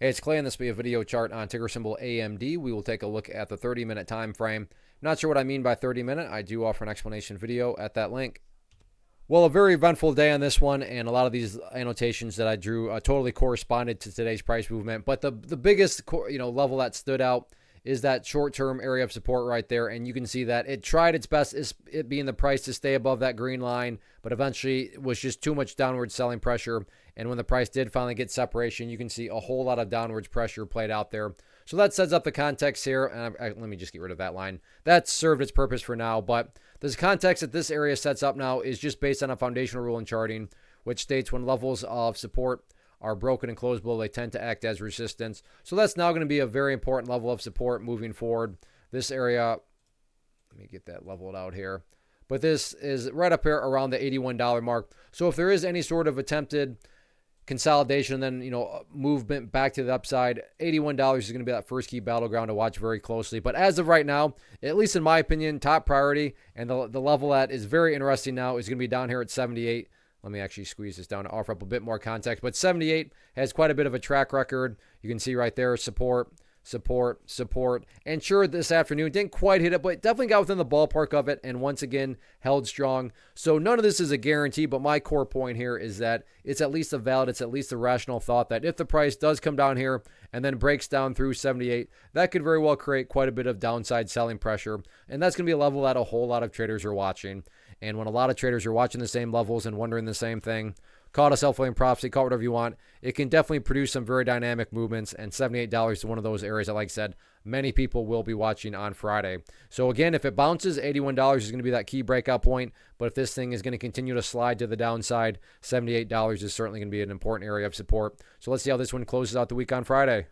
Hey, it's Clay, and this will be a video chart on ticker symbol AMD. We will take a look at the 30-minute time frame. Not sure what I mean by 30-minute. I do offer an explanation video at that link. Well, a very eventful day on this one, and a lot of these annotations that I drew totally corresponded to today's price movement. But the biggest level that stood out is that short-term area of support right there, and you can see that it tried its best, it being the price, to stay above that green line, but eventually it was just too much downward selling pressure. And when the price did finally get separation, you can see a whole lot of downwards pressure played out there. So that sets up the context here. And let me just get rid of that line. That served its purpose for now, but the context that this area sets up now is just based on a foundational rule in charting, which states when levels of support are broken and closed below, they tend to act as resistance. So that's now going to be a very important level of support moving forward. This area, let me get that leveled out here. But this is right up here around the $81 mark. So if there is any sort of attempted consolidation, then movement back to the upside, $81 is going to be that first key battleground to watch very closely. But as of right now, at least in my opinion, top priority, and the level that is very interesting now is going to be down here at 78. Let me actually squeeze this down to offer up a bit more context. But 78 has quite a bit of a track record. You can see right there, support. And sure, this afternoon didn't quite hit it, but definitely got within the ballpark of it, and once again held strong. So none of this is a guarantee, but my core point here is that it's at least it's at least a rational thought that if the price does come down here and then breaks down through 78, that could very well create quite a bit of downside selling pressure. And that's going to be a level that a whole lot of traders are watching. And when a lot of traders are watching the same levels and wondering the same thing, call it a self-fulfilling prophecy, call it whatever you want, it can definitely produce some very dynamic movements, and $78 is one of those areas that, like I said, many people will be watching on Friday. So again, if it bounces, $81 is going to be that key breakout point, but if this thing is going to continue to slide to the downside, $78 is certainly going to be an important area of support. So let's see how this one closes out the week on Friday.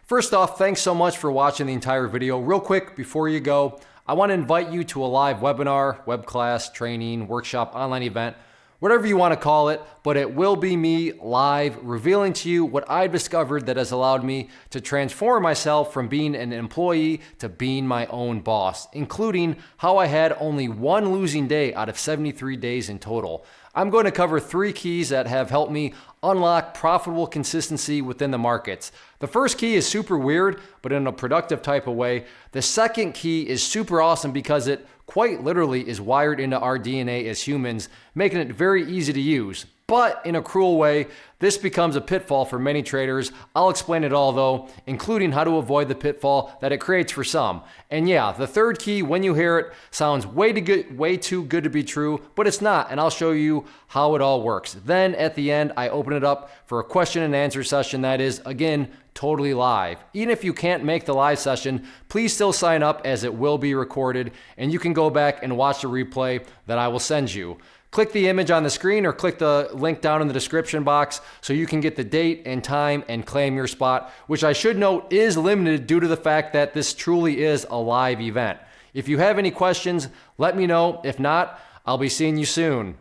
First off, thanks so much for watching the entire video. Real quick, before you go, I want to invite you to a live webinar, web class, training, workshop, online event, whatever you want to call it, but it will be me live revealing to you what I've discovered that has allowed me to transform myself from being an employee to being my own boss, including how I had only one losing day out of 73 days in total. I'm going to cover 3 keys that have helped me unlock profitable consistency within the markets. The first key is super weird, but in a productive type of way. The second key is super awesome because it quite literally is wired into our DNA as humans, making it very easy to use. But in a cruel way, this becomes a pitfall for many traders. I'll explain it all though, including how to avoid the pitfall that it creates for some. And yeah, the third key, when you hear it, sounds way too good to be true, but it's not, and I'll show you how it all works. Then at the end, I open it up for a question and answer session that is, again, totally live. Even if you can't make the live session, please still sign up as it will be recorded, and you can go back and watch the replay that I will send you. Click the image on the screen or click the link down in the description box so you can get the date and time and claim your spot, which I should note is limited due to the fact that this truly is a live event. If you have any questions, let me know. If not, I'll be seeing you soon.